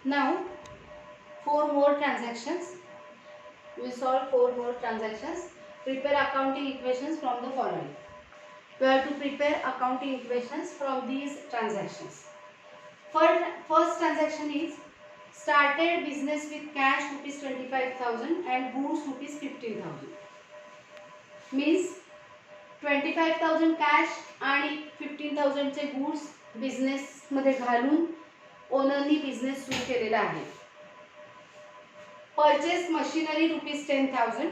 Now 4 more transactions. We solve 4 more transactions. Prepare accounting equations from the following. We have to prepare accounting equations from these transactions. First transaction is started business with cash rupees 25,000 and goods rupees 15,000. Means 25,000 cash आणि 15,000 चे goods business मध्ये घालून ओनरनी business सुरू केलेला आहे. Purchase machinery rupees 10,000,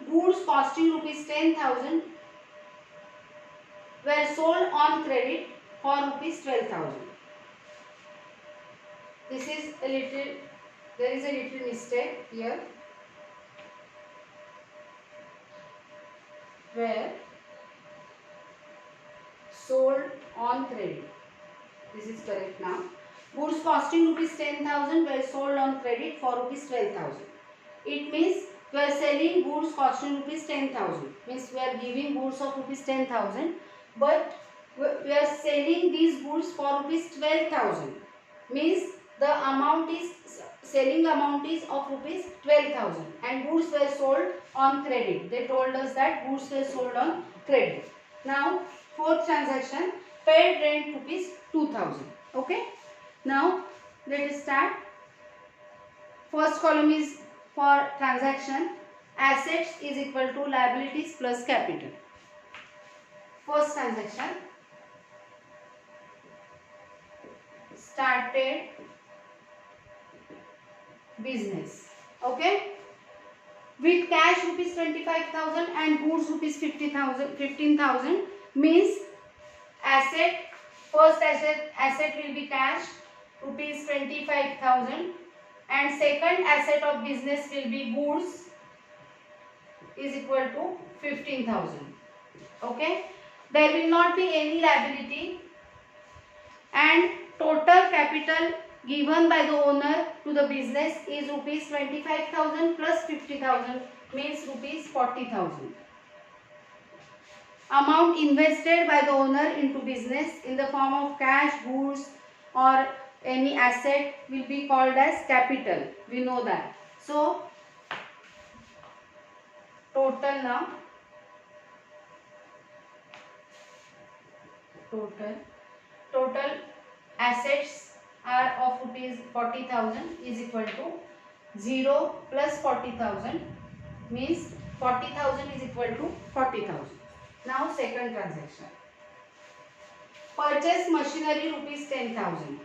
goods costing rupees 10,000 were sold on credit for rupees 12,000. This is a little, there is a little mistake here, where sold on credit. This is correct now. Goods costing rupees 10,000 were sold on credit for rupees 12,000. It means we are selling goods costing rupees 10,000. Means we are giving goods of rupees 10,000, but we are selling these goods for rupees 12,000. Means the amount is selling amount is of rupees 12,000 and goods were sold on credit. They told us that goods were sold on credit. Now fourth transaction, paid rent rupees 2,000. Okay. Now let us start. First column is for transaction. Assets is equal to liabilities plus capital. First transaction, started business. Okay. With cash rupees 25,000 and goods rupees 15,000 means asset, first asset will be cash rupees 25,000 and second asset of business will be goods is equal to 15,000. Okay. There will not be any liability and total capital given by the owner to the business is rupees 25,000 plus 50,000 means rupees 40,000. Amount invested by the owner into business in the form of cash, goods or any asset will be called as capital. We know that. So total now, total assets are of rupees 40,000 is equal to 0 plus 40,000 means 40,000 is equal to 40,000. Now second transaction, purchase machinery rupees 10,000.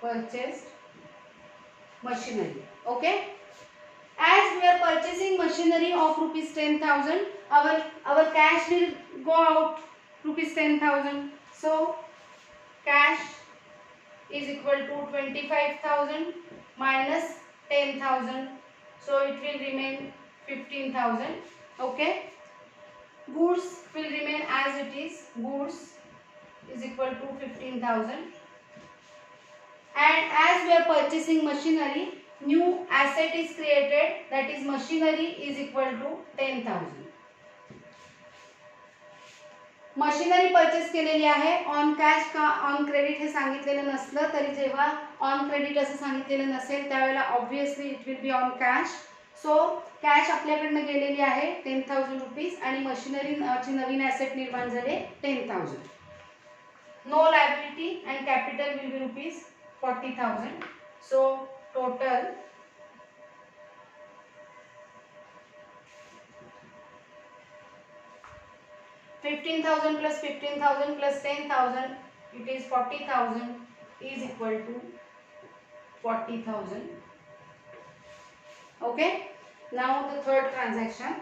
Purchased machinery. Okay. As we are purchasing machinery of rupees 10,000, our cash will go out rupees 10,000. So cash is equal to 25,000 minus 10,000. So it will remain 15,000. Okay. Goods will remain as it is. Goods is equal to 15,000. And as we are purchasing machinery, new asset is created, that is machinery is equal to 10,000. Machinery purchase केलेली आहे. On cash का on credit हे सांगितलेलं नसलं तरी जेव्हा on credit असं सांगितलेलं नसेल त्यावेळेला obviously it will be on cash. So cash आपल्याकडनं गेलेली आहे 10,000 रुपीज आणि मशिनरीची नवीन ॲसेट निर्माण झाले 10,000. No liability and capital will be rupees 40,000. So total $15,000 plus 15,000 plus 10,000, it is 40,000 is equal to 40,000. Okay. Now the third transaction,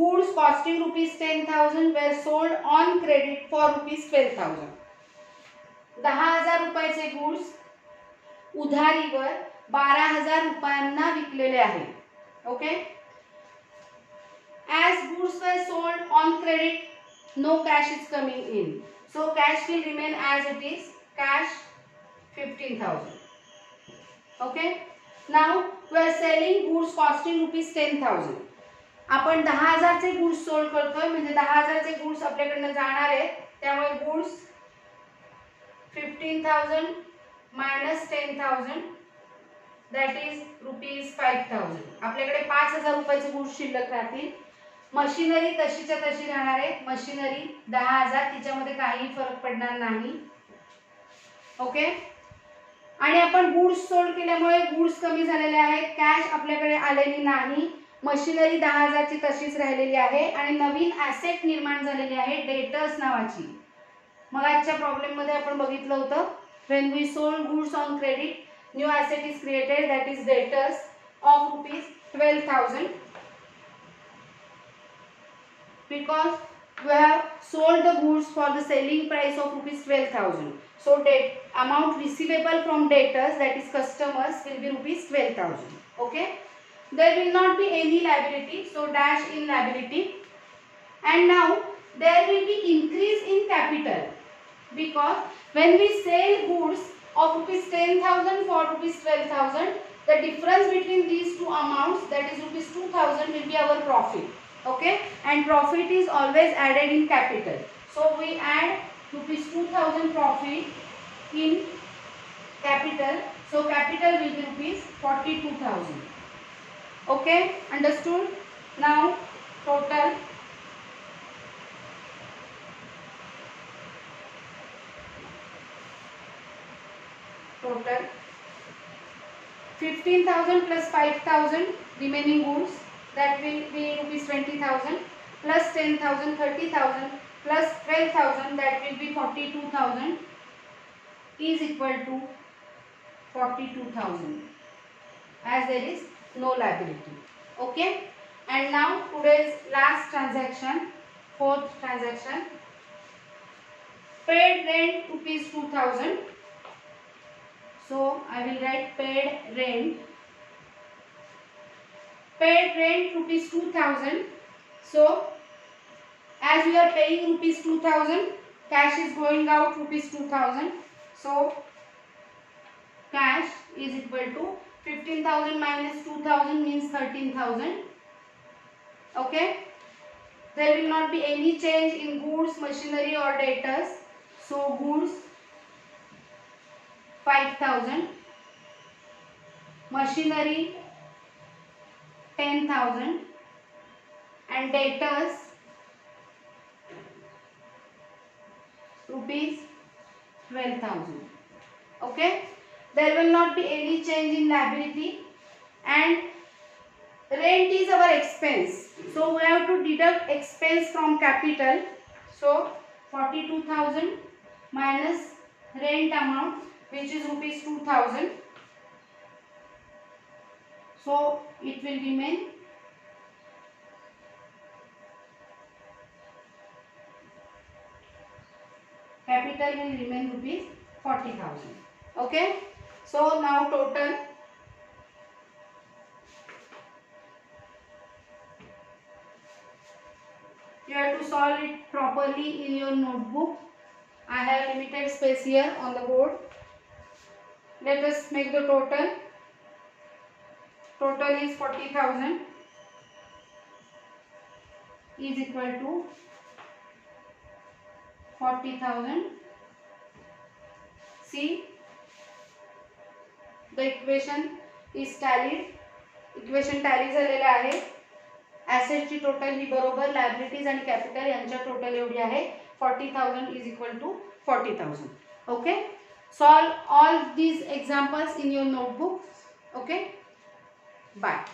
goods costing rupees 10,000 were sold on credit for rupees 12,000. 10,000 रुपयाचे goods उधारीवर 12,000 रुपयांना विकलेले आहे. Okay. As goods were sold on credit, no cash is coming in. So cash will remain as it is. Cash 15,000. Okay. Now we are selling goods costing rupees 10,000. आपण 10,000 चे goods sold करतोय म्हणजे 10,000 चे goods आपल्याकडनं जाणार आहेत त्यामुळे goods 15,000 minus 10,000 that is ₹5,000. आपल्याकडे 5,000 रुपयाचे गुड्स शिल्लक राहतील. मशिनरी तशीच्या तशी राहणार आहे. मशिनरी 10,000, तिच्यामध्ये काही फरक पडणार नाही. ओके. आणि आपण गुड्स सोल्ड केल्यामुळे गुड्स कमी झालेले आहेत. कॅश आपल्याकडे आलेली नाही. मशिनरी 10,000 ची तशीच राहिलेली आहे आणि नवीन ॲसेट निर्माण झालेली आहे डेटर्स नावाची. मग आजच्या प्रॉब्लेम मध्ये आपण बघितलं होतं when we sold goods on credit new asset is created that is debtors of ₹12,000 because we have sold the goods for the selling price of ₹12,000. So amount receivable from debtors that is customers will be ₹12,000. Okay. There will not be any liability, so dash in liability. And now there will be increase in capital because when we sell goods of ₹10,000 for ₹12,000, the difference between these two amounts, that is ₹2,000, will be our profit. Okay, and profit is always added in capital. So we add ₹2,000 profit in capital. So capital will be ₹42,000. Okay, understood? Now total. Total 15,000 plus 5,000 remaining goods, that will be ₹20,000 plus 10,000 30,000 plus 12,000, that will be 42,000 is equal to 42,000 as there is no liability. Okay, and now today's last transaction, fourth transaction. Paid rent ₹2,000. So I will write paid rent. Paid rent ₹2,000. So as we are paying ₹2,000, cash is going out ₹2,000. So cash is equal to 15,000 minus 2,000 means 13,000. Okay. There will not be any change in goods, machinery or debtors. So goods 5,000, machinery 10,000 and debtors ₹12,000. Okay. There will not be any change in liability and rent is our expense. So we have to deduct expense from capital. So 42,000 minus rent amount, which is ₹2,000. So it will remain capital will remain ₹40,000. Okay. So now total you have to solve it properly in your notebook. I have limited space here on the board. Let us make the total. Total is 40,000 is equal to 40,000. See, the equation is tallied. Equation tally झालेलं आहे. Asset ची total ही बरोबर liabilities आणि capital यांच्या total एवढी आहे 40,000 is equal to 40,000. Okay. Solve all these examples in your notebook. Okay. Bye.